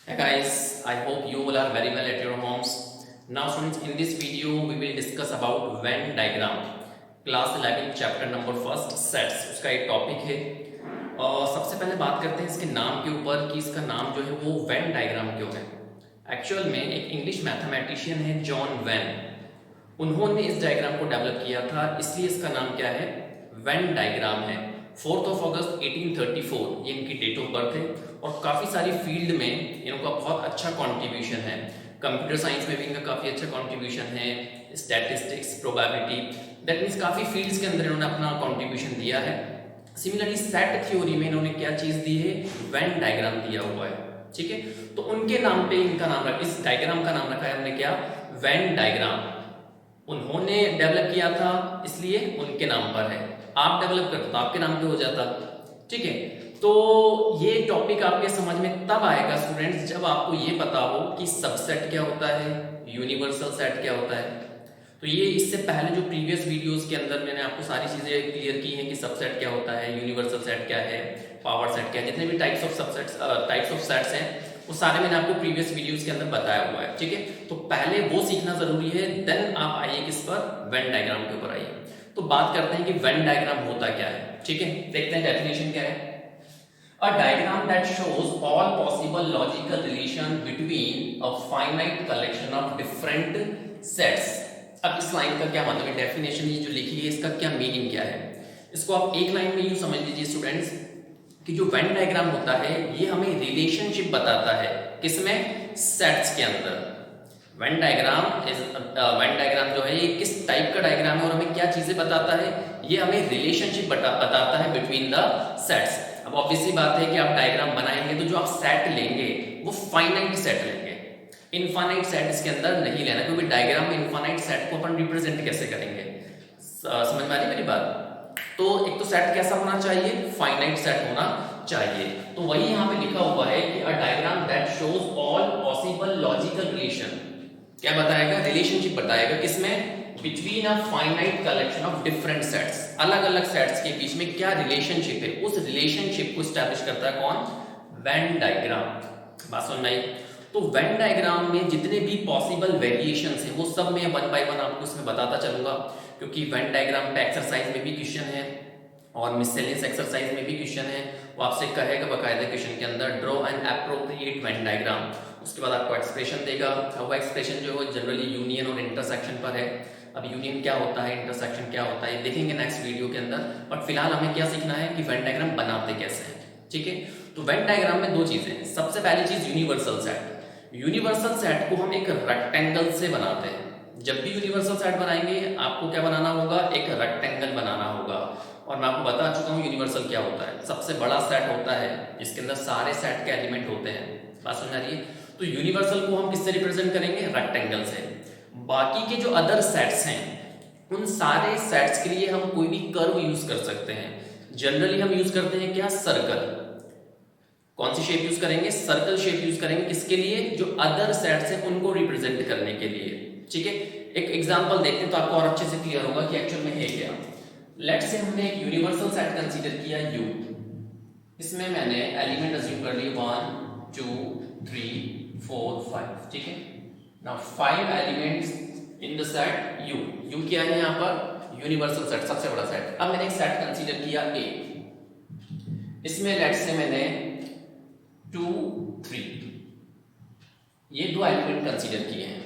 Hey guys, I hope you all are very well at your homes. Now students, in this video we will discuss about Venn diagram. Class 11 chapter number first sets उसका एक topic है। सबसे पहले बात करते हैं इसके नाम के ऊपर कि इसका नाम जो है वो वेन डायग्राम क्यों है। एक्चुअल में एक इंग्लिश मैथमेटिशियन है जॉन वेन, उन्होंने इस डायग्राम को डेवलप किया था, इसलिए इसका नाम क्या है, वेन डायग्राम है। 4 अगस्त 1834 ये इनकी डेट ऑफ बर्थ है और काफ़ी सारी फील्ड में इनका बहुत अच्छा कंट्रीब्यूशन है। कंप्यूटर साइंस में भी इनका काफ़ी अच्छा कंट्रीब्यूशन है, स्टैटिस्टिक्स, प्रोबेबिलिटी, दैट मीन्स काफ़ी फील्ड्स के अंदर इन्होंने अपना कंट्रीब्यूशन दिया है। सिमिलरली सेट थ्योरी में इन्होंने क्या चीज़ दी है, वेन डायग्राम दिया हुआ है। ठीक है, तो उनके नाम पे इनका नाम रखा, इस डायग्राम का नाम रखा है हमने क्या, वेन डायग्राम। उन्होंने डेवलप किया था इसलिए उनके नाम पर है, आप डेवलप करते तो आपके नाम पे हो जाता। ठीक है, तो ये टॉपिक आपके समझ में तब आएगा स्टूडेंट्स जब आपको ये पता हो कि सबसेट क्या होता है, यूनिवर्सल सेट क्या होता है। तो ये इससे पहले जो प्रीवियस वीडियोस के अंदर मैंने आपको सारी चीजें क्लियर की हैं कि सबसेट क्या होता है, यूनिवर्सल सेट क्या है, पावर सेट क्या है, जितने भी types of subsets types of sets हैं वो सारे मैंने आपको प्रीवियस वीडियोस के अंदर बताया हुआ है। ठीक है, तो पहले वो सीखना जरूरी है, देन आप आइए किस पर, वेन डायग्राम के ऊपर आइए। तो बात करते हैं कि वेन डायग्राम होता क्या है। ठीक है, देखते हैं डेफिनेशन क्या है। A diagram that shows all possible logical relation between a finite collection of different sets। अब इस लाइन का क्या मतलब है, डेफिनेशन ये जो लिखी है इसका क्या मीनिंग क्या है, इसको आप एक लाइन में यूं समझ लीजिए स्टूडेंट्स कि जो वेन डायग्राम होता है ये हमें रिलेशनशिप बताता है, किसमें, सेट्स के अंदर। वेन डायग्राम जो है ये किस टाइप का डायग्राम है और हमें क्या चीजें बताता है, ये हमें रिलेशनशिप बताता है बिटवीन द सेट्स। अब ऑब्वियसली बात है कि आप डायग्राम बनाएंगे तो जो आप सेट लेंगे वो फाइनाइट सेट लेंगे, इनफाइनाइट सेट इसके अंदर नहीं लेना, क्योंकि डायग्राम में इनफाइनाइट सेट को अपन रिप्रेजेंट कैसे करेंगे, समझ में आ रही मेरी बात। तो एक तो सेट कैसा होना चाहिए, फाइनाइट सेट होना चाहिए। तो वही यहाँ पे लिखा हुआ है कि a diagram that shows all possible logical relation, क्या बताएगा, रिलेशनशिप बताएगा, किसमें, between a finite collection of different sets, अलग अलग सेट्स के बीच में क्या रिलेशनशिप है, उस रिलेशनशिप को स्टैब्लिश करता है कौन, वेन डायग्राम। बात समझ में आई। तो वेन डायग्राम में जितने भी पॉसिबल वेरिएशंस हैं वो सब मैं वन बाय वन आपको इसमें बताता चलूंगा, क्योंकि वेन डायग्राम पे एक्सरसाइज में भी क्वेश्चन है और मिससेलियस एक्सरसाइज में भी क्वेश्चन है। वो आपसे कहेगा बकायदा क्वेश्चन के अंदर, draw an appropriate Venn diagram, उसके बाद आपको एक्सप्रेशन देगा। अब वो एक्सप्रेशन जो है जनरली यूनियन और इंटरसेक्शन पर है। अब यूनियन क्या होता है, इंटरसेक्शन क्या होता है, देखेंगे नेक्स्ट वीडियो के अंदर, बट फिलहाल हमें क्या सीखना है कि वेन डायग्राम बनाते कैसे हैं। ठीक है, तो वेन डायग्राम में दो चीजें, सबसे पहली चीज यूनिवर्सल सेट। यूनिवर्सल सेट को हम एक रेक्टेंगल से बनाते हैं। जब भी यूनिवर्सल सेट बनाएंगे आपको क्या बनाना होगा, एक रेक्टेंगल बनाना होगा। और मैं आपको बता चुका हूँ यूनिवर्सल क्या होता है, सबसे बड़ा सेट होता है जिसके अंदर सारे सेट के एलिमेंट होते हैं। बात समझ आ रही है। तो यूनिवर्सल को हम किससे रिप्रेजेंट करेंगे, रेक्टेंगल से। बाकी के जो अदर सेट्स हैं उन सारे सेट्स के लिए हम कोई भी कर्व यूज कर सकते हैं। जनरली हम यूज करते हैं क्या, सर्कल। कौन सी शेप यूज करेंगे, सर्कल शेप यूज करेंगे, किसके लिए, जो अदर सेट्स हैं उनको रिप्रेजेंट करने के लिए। ठीक है, एक एग्जांपल देखते हैं तो आपको और अच्छे से क्लियर होगा कि एक्चुअल में है क्या। लेट्स से हमने एक यूनिवर्सल सेट कंसीडर किया U, इसमें मैंने एलिमेंट अज्यूम कर लिए 1 2 3 4 5। ठीक है, now 5 elements in the set U। U क्या है यहाँ पर, यूनिवर्सल सेट, सबसे बड़ा सेट। अब मैंने एक सेट कंसीडर किया A, इसमें लेट्स से मैंने 2 3 ये दो एलिमेंट कंसीडर किए हैं।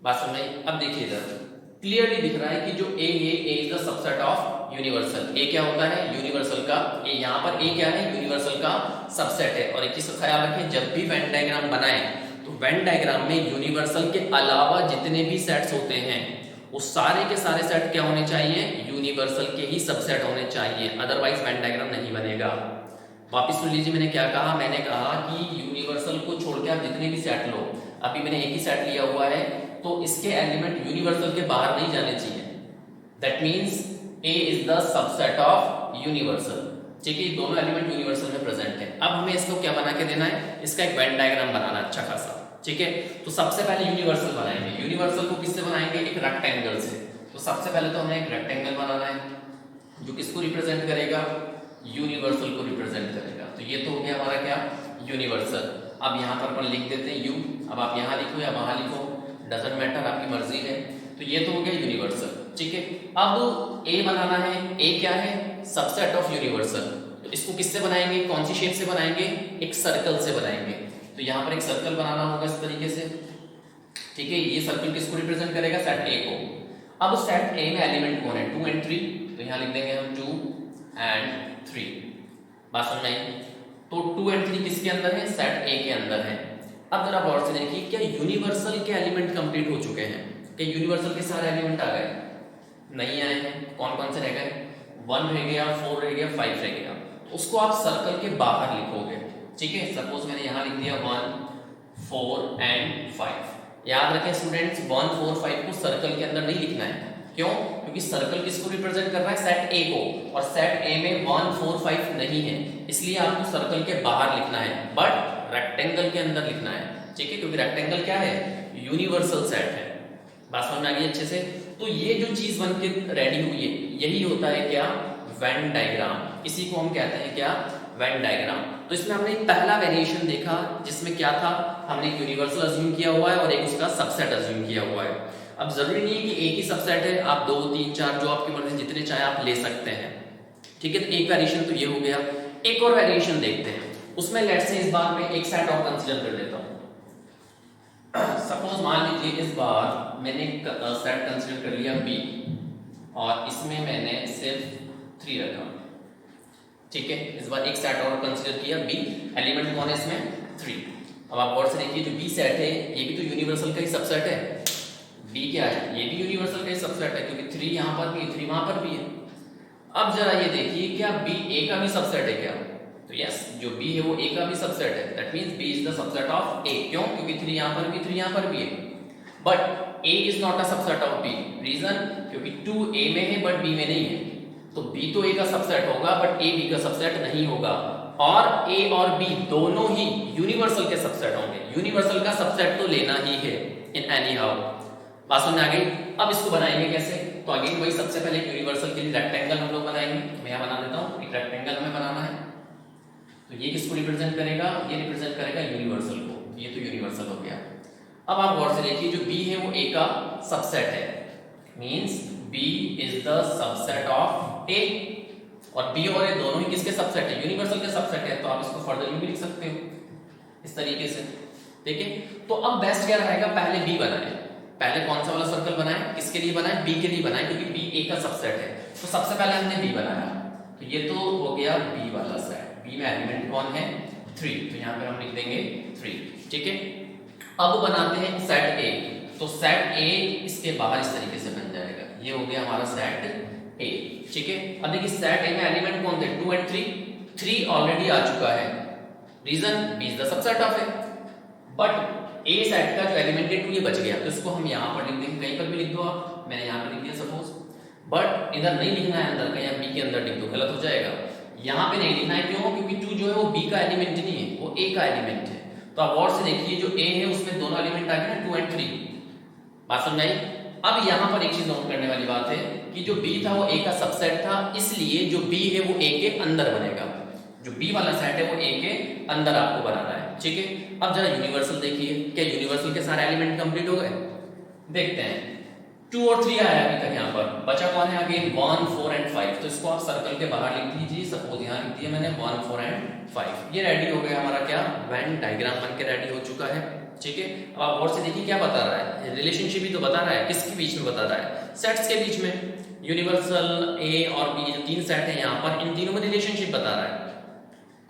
बात समझ में। अब देखिए इधर क्लियरली दिख रहा है कि जो A है, A is the subset of universal. A क्या होता है, यूनिवर्सल का A, यहाँ पर A क्या है, यूनिवर्सल का सबसेट है। और एक चीज का ख्याल रखें, जब भी वेन डायग्राम बनाए तो वेन डायग्राम में यूनिवर्सल के अलावा जितने भी सेट्स होते हैं वो सारे के सारे सेट क्या होने चाहिए, यूनिवर्सल के ही सबसेट होने चाहिए, अदरवाइज वेन डायग्राम नहीं बनेगा। वापिस सुन लीजिए मैंने क्या कहा, मैंने कहा कि यूनिवर्सल को छोड़ के आप जितने भी सेट लो, अभी मैंने एक ही सेट लिया हुआ है तो इसके एलिमेंट यूनिवर्सल के बाहर नहीं जाने चाहिए। That means A is the subset of universal. ठीक है, दोनों एलिमेंट यूनिवर्सल में प्रेजेंट है। अब हमें इसको क्या बना के देना है, इसका एक वेन डायग्राम बनाना अच्छा खासा। ठीक है, तो सबसे पहले यूनिवर्सल बनाएंगे। यूनिवर्सल को किससे बनाएंगे, एक रेक्टेंगल से। तो सबसे पहले तो हमें एक रेक्टेंगल बनाना है जो किसको रिप्रेजेंट करेगा, यूनिवर्सल को रिप्रेजेंट करेगा। तो ये तो हो गया हमारा क्या, यूनिवर्सल। अब यहाँ पर अपन लिख देते हैं यू। अब आप यहाँ लिखो या वहाँ लिखो, डजंट मैटर, आपकी मर्जी है। तो ये तो हो गया यूनिवर्सल, ठीक है। अब ए बनाना है। ए क्या है? Subset of universal. तो इसको किससे बनाएंगे, कौन सी शेप से बनाएंगे? एक सर्कल से बनाएंगे। तो यहाँ पर एक सर्कल बनाना होगा इस तरीके से, ठीक है। ये सर्कल किसको रिप्रेजेंट करेगा? सेट ए को। अब सेट ए में एलिमेंट कौन है? 2 और 3। तो यहाँ लिख देंगे हम 2 और 3। बात समझ आई? तो 2 और 3 किसके अंदर है? सेट ए के अंदर है। अब जरा गौर से देखिए, क्या यूनिवर्सल के एलिमेंट कंप्लीट हो चुके हैं? क्या यूनिवर्सल के सारे एलिमेंट आ गए? नहीं आए हैं। कौन कौन से रह गए? 1 रह गया, 4 रह गया, 5 रह गया। उसको आप सर्कल के बाहर लिखोगे, ठीक है। सपोज मैंने यहाँ लिख दिया 1, 4 और 5। याद रखें स्टूडेंट्स, 1, 4, 5 को सर्कल के अंदर नहीं लिखना है। क्यों? क्योंकि सर्कल किसको रिप्रेजेंट कर रहा है? सेट ए को। और सेट ए में 1, 4, 5 नहीं है, इसलिए आपको सर्कल के बाहर लिखना है, बट रेक्टेंगल के अंदर लिखना है, ठीक है। क्योंकि रेक्टेंगल क्या है? यूनिवर्सल सेट है। बात समझ में आ गई अच्छे से? तो ये जो चीज बन के रेडी हुई है, यही होता है क्या? Venn diagram. इसी को हम कहते हैं क्या? Venn diagram. तो इसमें हमने पहला वेरिएशन देखा, जिसमें क्या था? हमने यूनिवर्सल अज्यूम किया हुआ है और एक उसका सबसेट अज्यूम किया हुआ है। अब जरूरी नहीं है कि एक ही सबसेट है, आप 2, 3, 4 जो आपकी मर्जी जितने चाहे आप ले सकते हैं, ठीक है। तो एक वेरिएशन तो ये हो गया। एक और वेरिएशन देखते हैं, उसमें लेट्स से इस बार मैं एक सेट और कंसीडर कर लेता हूं। सपोज मान लीजिए इस बार मैंने सेट कंसीडर कर लिया बी और इसमें मैंने सिर्फ 3 रखा, ठीक है। इस बार एक सेट और कंसीडर किया बी, एलिमेंट कौन है इसमें? 3। अब आप गौर से देखिए, जो बी सेट है ये भी तो यूनिवर्सल का ही सबसेट है। बी क्या है? ये भी यूनिवर्सल का ही सबसेट है, क्योंकि 3 यहाँ पर भी है, 3 वहां पर भी है। अब जरा ये देखिए, क्या बी ए का भी सबसेट है क्या? तो यस, जो बी है वो ए का भी सबसेट है। That means B is the subset of A. क्यों? क्योंकि 3 यहाँ पर भी, 3 यहाँ पर भी है। But A is not a subset of B. Reason? क्योंकि 2 ए में है बट बी में नहीं है। तो बी तो ए का सबसेट होगा बट ए बी का सबसेट नहीं होगा। और ए और बी दोनों ही यूनिवर्सल के सबसेट होंगे। यूनिवर्सल का सबसेट तो लेना ही है इन एनी हाउ। बात समझ आ गई? अब इसको बनाएंगे कैसे? तो अगेन वही, सबसे पहले यूनिवर्सल के लिए रेक्टेंगल हम लोग बनाएंगे। मैं यहाँ बना देता हूँ, एक रेक्टेंगल हमें बनाना है। तो ये किसको रिप्रेजेंट करेगा? ये रिप्रेजेंट करेगा यूनिवर्सल को। ये तो यूनिवर्सल हो गया। अब आप गौर से देखिए, जो बी है वो ए का सबसेट है, means B is the subset of A. और बी और ए दोनों ही किसके सबसेट है? यूनिवर्सल के सबसेट है। तो आप इसको फर्दर भी लिख सकते हो इस तरीके से, ठीक है। तो अब बेस्ट क्या रहेगा? पहले बी बनाए। पहले कौन सा वाला सर्कल बनाए? किसके लिए बनाए? बी के लिए बनाए, क्योंकि बी ए का सबसेट है। तो सबसे पहले हमने बी बनाया। तो ये तो हो गया बी वाला सेट। बी में एलिमेंट कौन है? 3। तो यहाँ पर हम लिख देंगे 3, ठीक है। अब बनाते हैं सेट ए। तो सेट ए इसके बाहर इस तरीके से बन जाएगा। ये हो गया हमारा सेट ए, ठीक है। अब देखिए सेट ए में एलिमेंट कौन थे? 2 और 3। 3 ऑलरेडी आ चुका है। Reason? B is the subset of A. But A set का जो एलिमेंट है 2 ये बच गया, तो इसको हम यहाँ पर लिख देंगे। कहीं पर भी लिख दो आप, मैंने यहाँ पर लिख दिया सपोज। बट इधर नहीं लिखना है अंदर, कहीं बी के अंदर लिख दो, गलत हो जाएगा। यहाँ पे नहीं लिखना है, क्यों? क्योंकि 2 जो है वो बी का एलिमेंट नहीं है, वो ए का एलिमेंट है। तो आप गौर से देखिए, जो ए है उसमें दोनों एलिमेंट आ गए ना, 2 और 3। बात समझ आई? अब यहाँ पर एक चीज नोट करने वाली बात है कि जो बी था वो ए का सबसेट था, इसलिए जो बी है वो ए के अंदर बनेगा। जो बी वाला सेट है वो ए के अंदर आपको बनाना है, ठीक है। अब जरा यूनिवर्सल देखिए, क्या यूनिवर्सल के सारे एलिमेंट कंप्लीट हो गए? देखते हैं। 2 और 3 आया अभी तक। यहाँ पर बचा कौन है? अगेन 1, 4 और 5। तो इसको आप सर्कल के बाहर लिख दीजिए। सपोज यहाँ लिख दिया मैंने 1, 4 और 5। ये रेडी हो गया हमारा क्या? वेन डायग्राम बन के रेडी हो चुका है, ठीक है। अब आप गौर से देखिए क्या बता रहा है? रिलेशनशिप ही तो बता रहा है। किसके बीच में बता रहा है? सेट्स के बीच में। यूनिवर्सल ए और बी जो 3 सेट है यहाँ पर, इन तीनों में रिलेशनशिप बता रहा है।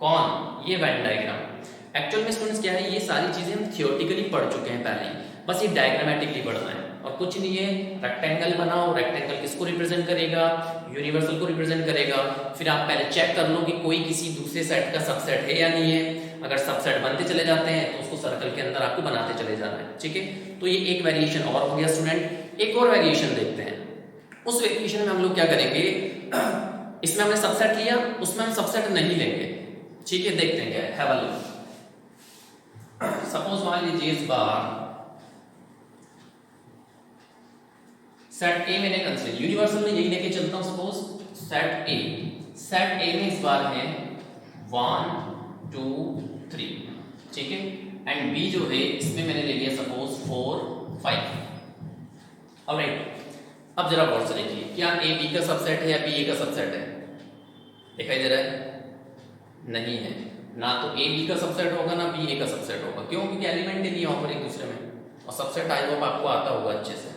कौन? ये वेन डायग्राम। एक्चुअल में स्टूडेंट्स क्या है, ये सारी चीजें हम थियोरेटिकली पढ़ चुके हैं पहले, बस ये डायग्रामेटिकली पढ़ना है और कुछ नहीं है। रेक्टेंगल बनाओ, रेक्टेंगल किसको रिप्रेजेंट करेगा? यूनिवर्सल को रिप्रेजेंट करेगा। फिर आप पहले चेक कर लो कि कोई किसी दूसरे सेट का सबसेट है या नहीं है। अगर सबसेट बनते चले जाते हैं तो उसको सर्कल के अंदर आपको बनाते चले जाना है, ठीक है। तो ये एक वेरिएशन और हो गया स्टूडेंट। एक और वेरिएशन देखते हैं। उस वेरिएशन में हम लोग क्या करेंगे? इसमें हमने सबसेट लिया, उसमें हम सबसेट नहीं लेंगे, ठीक है। देखते हैं क्या है। Have a look. सपोज मान लीजिए इस बार सेट ए मैंने कंसीडर, यूनिवर्सल में यही लेके चलता हूं। सपोज सेट ए में इस बार है 1, 2, 3, ठीक है। एंड बी जो है इसमें मैंने ले लिया सपोज 4 5। ऑलराइट, अब जरा गौर से देखिए, क्या ए बी का सबसेट है या बी ए का सबसेट है? दिखाई दे रहा है? नहीं है। ना तो ए बी का सबसेट होगा ना बी ए का सबसेट होगा। क्यों? क्योंकि एलिमेंट ही नहीं वहां पर एक दूसरे में, और सबसेट आई होप आपको आता होगा अच्छे से।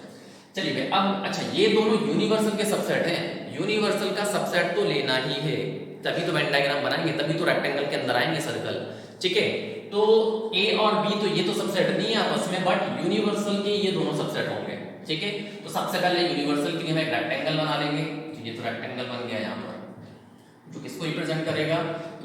चलिए भाई, अब अच्छा ये दोनों यूनिवर्सल के सबसेट हैं। यूनिवर्सल का सबसेट तो लेना ही है, तभी तो वेन डायग्राम बनाएंगे, तभी तो रेक्टेंगल के अंदर आएंगे सर्कल। ठीक है, तो ए और बी तो ये तो सबसेट नहीं है आपस में, बट यूनिवर्सल के ये दोनों सबसेट होंगे। ठीक है, तो सबसे पहले यूनिवर्सल के लिए हम एक रेक्टेंगल बना लेंगे। तो ये तो रेक्टेंगल बन गया यहाँ पर, जो किसको रिप्रेजेंट करेगा?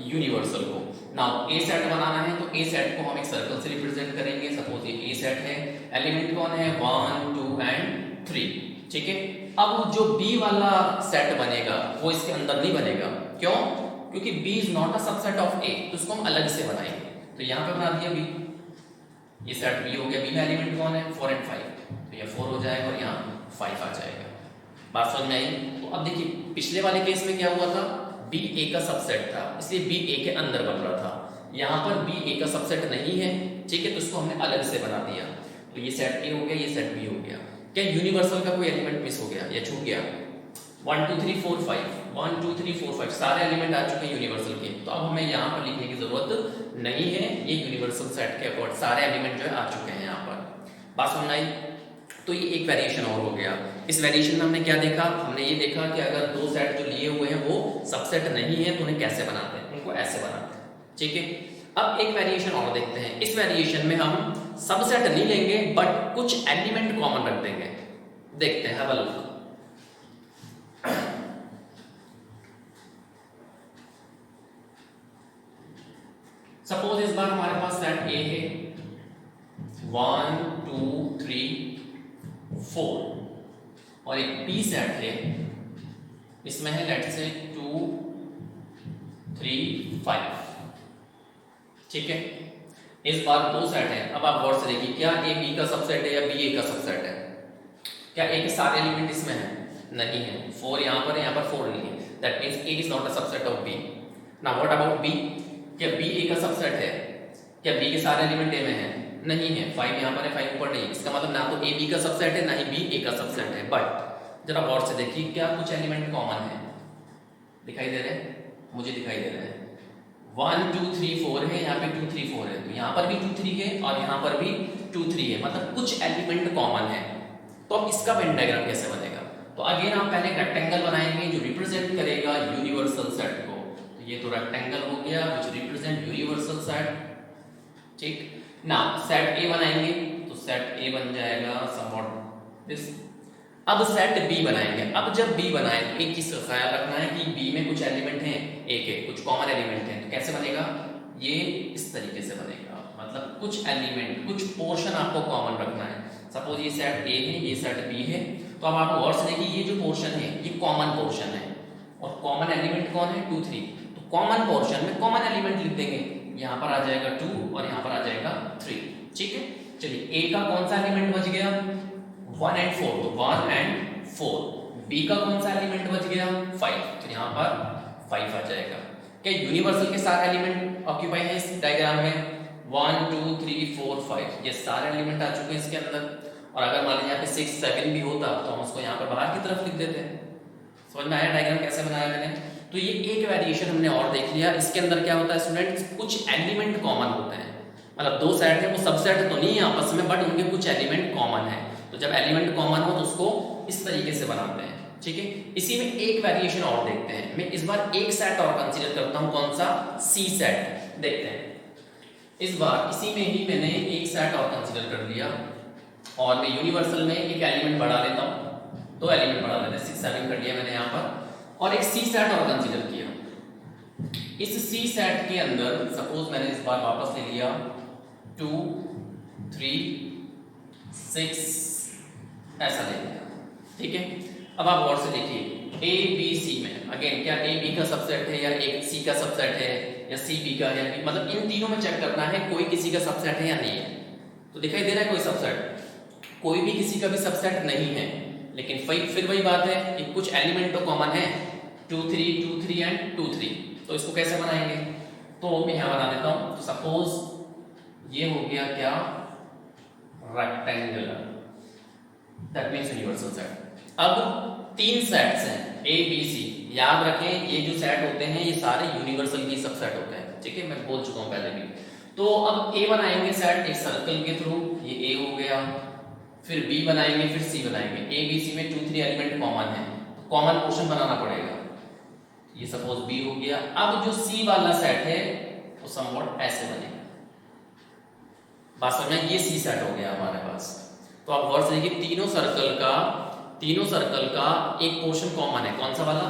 यूनिवर्सल को। नाउ ए सेट बनाना है, तो ए सेट को हम एक सर्कल से रिप्रेजेंट करेंगे। सपोज ये ए सेट है, एलिमेंट कौन है? 1 2 एंड 3। ठीक है, अब जो बी वाला सेट बनेगा वो इसके अंदर नहीं बनेगा। क्यों? क्योंकि B is not a subset of A, तो उसको हम अलग से बनाएंगे। तो यहाँ पे बना दिया बी, ये सेट बी हो गया। बी में एलिमेंट कौन है? 4 एंड 5, तो ये 4 हो जाएगा और यहाँ 5 आ जाएगा। बात समझ में आई? तो अब देखिए, पिछले वाले केस में क्या हुआ था? बी ए का सबसेट था, इसलिए बी ए के अंदर बन रहा था। यहाँ पर बी ए का सबसेट नहीं है। ठीक है, तो इसको हमने अलग से बना दिया। तो ये सेट ए हो गया, ये सेट बी हो गया। क्या यूनिवर्सल का कोई एलिमेंट मिस हो गया या छूट गया? 1 2 3 4 5, 1 2 3 4 5 सारे एलिमेंट आ चुके हैं यूनिवर्सल के। तो अब हमें यहाँ पर लिखने की जरूरत नहीं है, ये यूनिवर्सल सेट के अकॉर्डिंग सारे एलिमेंट जो है आ चुके हैं यहाँ पर। बात समझ आई? तो ये एक वेरिएशन और हो गया। इस वेरिएशन में हमने क्या देखा? हमने ये देखा कि अगर दो सेट जो लिए हुए हैं वो सबसेट नहीं है तो उन्हें कैसे बनाते हैं? उनको ऐसे बनाते हैं। ठीक है, अब एक वेरिएशन और देखते हैं। इस वेरिएशन में हम सबसेट नहीं लेंगे, बट कुछ एलिमेंट कॉमन रख देंगे। देखते हैं, हैव अ लुक। सपोज इस बार हमारे पास सेट ए है, 1 2 3 4, और एक बी सेट है, इसमें है लेट से 2 3 5। ठीक है, इस बार दो सेट है। अब आप गौर से देखिए, क्या ए बी का सबसेट है या बी ए का सबसेट है? क्या ए के सारे एलिमेंट इसमें है? नहीं है। 4 यहाँ पर है, यहाँ पर 4 नहीं है। That means A is not a subset of B. Now what about B? क्या बी ए का सबसेट है? क्या बी के सारे एलिमेंट ए में है? नहीं है। 5 यहाँ पर है, 5 ऊपर नहीं है। इसका मतलब ना तो ए बी का सबसेट है, ना ही बी ए का सबसेट है। बट जरा गौर से देखिए, क्या कुछ एलिमेंट कॉमन है? दिखाई दे रहे हैं? मुझे दिखाई दे रहे हैं। 1 2 3 4 है, यहाँ पे 2 3 4 है, तो यहाँ पर भी 2 3 है और यहाँ पर भी 2 3 है, मतलब कुछ एलिमेंट कॉमन है। तो अब इसका वेन डायग्राम कैसे बनेगा? तो अगेन हम पहले रेक्टेंगल बनाएंगे जो रिप्रेजेंट करेगा यूनिवर्सल सेट को। तो ये तो रेक्टेंगल हो गया विच रिप्रेजेंट यूनिवर्सल सेट। ठीक, ना सेट ए बनाएंगे, तो सेट ए बन जाएगा समवॉट दिस। अब सेट बी बनाएंगे। अब जब बी बनाए तो एक चीज का ख्याल रखना है कि बी में कुछ एलिमेंट हैं, ए के कुछ कॉमन एलिमेंट हैं। तो कैसे बनेगा? ये इस तरीके से बनेगा, मतलब कुछ एलिमेंट, कुछ पोर्शन आपको कॉमन रखना है। सपोज ये सेट ए है, ये सेट बी है, तो अब आप गौर से देखिए, ये जो पोर्शन है ये कॉमन पोर्शन है, और कॉमन एलिमेंट कौन है? 2 3। तो कॉमन पोर्शन में कॉमन एलिमेंट लिख देंगे। यहाँ पर आ जाएगा 2 और यहाँ पर आ जाएगा 3। ठीक है, चलिए ए का कौन सा एलिमेंट बच गया? 1 एंड 4, तो 1 एंड 4। बी का कौन सा एलिमेंट बच गया? 5, तो यहाँ पर 5 आ जाएगा। क्या यूनिवर्सल के सारे एलिमेंट ऑक्यूपाई है इस डायग्राम में? 1 2 3 4 5, ये सारे एलिमेंट आ चुके हैं इसके अंदर। और अगर मान लीजिए यहाँ पे 6 7 भी होता तो हम उसको यहाँ पर बाहर की तरफ लिख देते हैं। समझ में आया डायग्राम कैसे बनाया मैंने? तो ये एक वेरिएशन हमने और देख लिया। इसके अंदर क्या होता है स्टूडेंट्स? कुछ एलिमेंट कॉमन होते हैं, मतलब दो सेट है, वो सबसेट तो नहीं है आपस में, बट उनके कुछ एलिमेंट कॉमन है। तो जब एलिमेंट कॉमन हो तो उसको इस तरीके से बनाते हैं। ठीक है, इसी में एक वेरिएशन और देखते हैं। मैं इस बार एक सेट और कंसीडर करता हूं, कौन सा? सी सेट। देखते हैं इस बार इसी में ही मैंने एक सेट और कंसीडर कर लिया, और मैं यूनिवर्सल में एक एलिमेंट बढ़ा लेता हूं, दो एलिमेंट बढ़ा लेते हैं। 6 7 कर लिया मैंने यहाँ पर, और एक सी सेट और कंसीडर किया। इस सी सेट के अंदर सपोज मैंने इस बार वापस ले लिया 2 3 6 ऐसा ले लिया। ठीक है, अब आप गौर से देखिए, ए बी सी में अगेन क्या ए बी का सबसेट है या एक सी का सबसेट है या सी बी का है, मतलब इन तीनों में चेक करना है कोई किसी का सबसेट है या नहीं है। तो दिखाई दे रहा है कोई सबसेट? कोई भी किसी का भी सबसेट नहीं है, लेकिन फिर वही बात है कि कुछ एलिमेंट तो कॉमन है, 2 3 एंड 2 3। तो इसको कैसे बनाएंगे? तो मैं यहाँ बना देता हूँ। तो सपोज ये हो गया क्या, rectangular, that means universal set. अब 3 सेट्स हैं ए बी सी, याद रखें ये जो सेट होते हैं ये सारे यूनिवर्सल की सबसेट होते हैं, ठीक है, मैं बोल चुका हूं पहले भी। तो अब ए बनाएंगे सेट एक सर्कल के थ्रू, ये ए हो गया, फिर बी बनाएंगे, फिर सी बनाएंगे। ए बी सी में 2 3 एलिमेंट कॉमन है, तो कॉमन पोर्शन बनाना पड़ेगा, ये सपोज बी हो गया। अब जो सी वाला सेट है वो समवॉट ऐसे बनेगा, बात समझ में, ये सी सेट हो गया हमारे पास। तो आप गौर से देखिए तीनों सर्कल का एक पोर्शन कॉमन है, कौन सा वाला,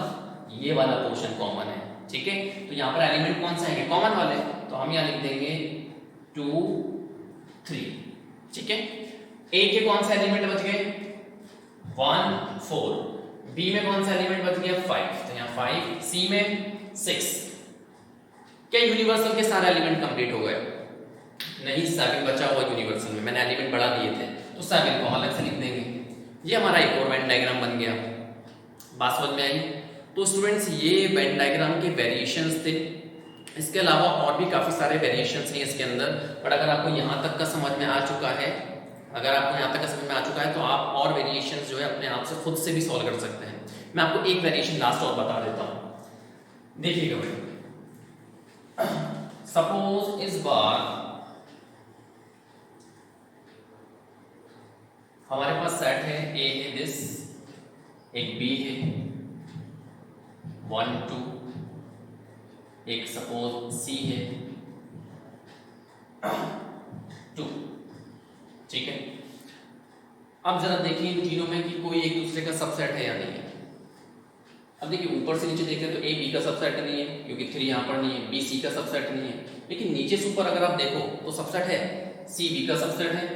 ये वाला पोर्शन कॉमन है, ठीक है। तो यहाँ पर एलिमेंट कौन से हैं, कॉमन वाले, तो हम यहाँ लिख देंगे 2 3, ठीक है। ए के कौन सा एलिमेंट बच गए 1 4, बी में कौन सा एलिमेंट बच गया 5, तो यहाँ 5, सी में 6। क्या यूनिवर्सल के सारे एलिमेंट कंप्लीट हो गए, नहीं, 7 बचा हुआ यूनिवर्सल में, मैंने एलिमेंट बढ़ा दिए थे, तो 7 को अलग से लिख देंगे। ये हमारा एक और वेन डायग्राम बन गया, बात समझ में आई। तो स्टूडेंट्स ये वेन डायग्राम के वेरिएशंस थे, इसके अलावा और भी काफी सारे वेरिएशंस हैं इसके अंदर, बट अगर आपको यहाँ तक का समझ में आ चुका है, तो आप और वेरिएशंस जो है अपने आप से खुद से भी सॉल्व कर सकते हैं। मैं आपको एक वेरिएशन लास्ट और बता देता हूं, देखिएगा भाई, सपोज इस बार हमारे पास सेट है ए है दिस, एक बी है 1 2, एक सपोज सी है 2, ठीक है। अब जरा देखिए इन तीनों में कि कोई एक दूसरे का सबसेट है या नहीं है। अब देखिए ऊपर से नीचे देखें तो ए बी का सबसेट नहीं है, क्योंकि 3 यहाँ पर नहीं है, बी सी का सबसेट नहीं है, लेकिन नीचे से ऊपर अगर आप देखो तो सबसेट है, सी बी का सबसेट है,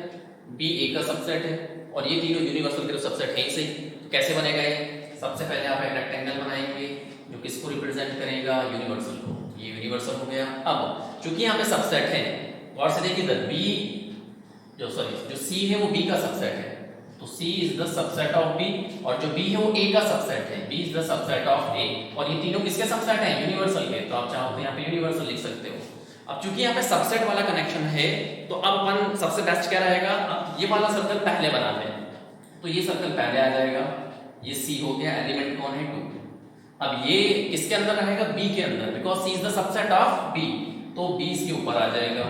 बी ए का सबसेट है, और ये तीनों यूनिवर्सल के सबसेट है ही सही। तो कैसे बनेगा ये, सबसे पहले आप एक रेक्टेंगल बनाएंगे जो किसको रिप्रेजेंट करेगा, यूनिवर्सल को, ये यूनिवर्सल हो गया। अब चूंकि यहाँ पे सबसेट है, और से देखिए बी जो सी है वो बी का सबसेट है, तो C is the subset of B, और जो B है वो A का सबसेट है, B is the subset of A, और ये तीनों किसके सबसेट हैं, यूनिवर्सल के। तो आप चाहो तो यहाँ पे यूनिवर्सल लिख सकते हो। अब चूंकि यहाँ पे सबसेट वाला कनेक्शन है, तो अब अपन सबसे बेस्ट क्या रहेगा, अब ये वाला सर्कल पहले बना लें, तो ये सर्कल पहले आ जाएगा, ये C हो गया, एलिमेंट कौन है 2। अब ये किसके अंदर रहेगा, B के अंदर, because C is the subset of B, तो B इसके ऊपर आ जाएगा।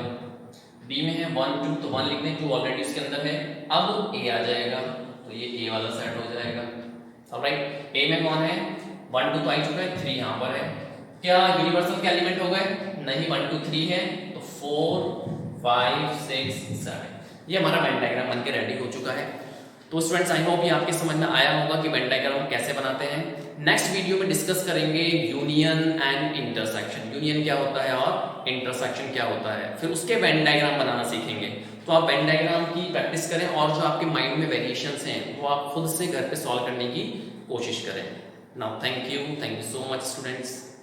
B में है 1 2, तो 1 लिख दें, 2 ऑलरेडी इसके अंदर है। अब A आ जाएगा, तो ये A वाला सेट हो जाएगा। ऑलराइट, A में कौन है 1 2 तो आ चुका है, 3 यहाँ पर है। क्या यूनिवर्सल के एलिमेंट हो गए, नहीं, 1 2 3 है, तो 4 5 6 7, ये हमारा वेन डायग्राम बनके रेडी हो चुका है। तो स्टूडेंट्स आई होप ये आपके समझ में आया होगा कि वेन डायग्राम कैसे बनाते हैं। नेक्स्ट वीडियो में डिस्कस करेंगे यूनियन एंड इंटरसेक्शन, यूनियन क्या होता है और इंटरसेक्शन क्या होता है, फिर उसके वेन डायग्राम बनाना सीखेंगे। तो आप वेन डायग्राम की प्रैक्टिस करें, और जो आपके माइंड में वेरिएशंस हैं वो आप खुद से घर पे सॉल्व करने की कोशिश करें। Now thank you so much students.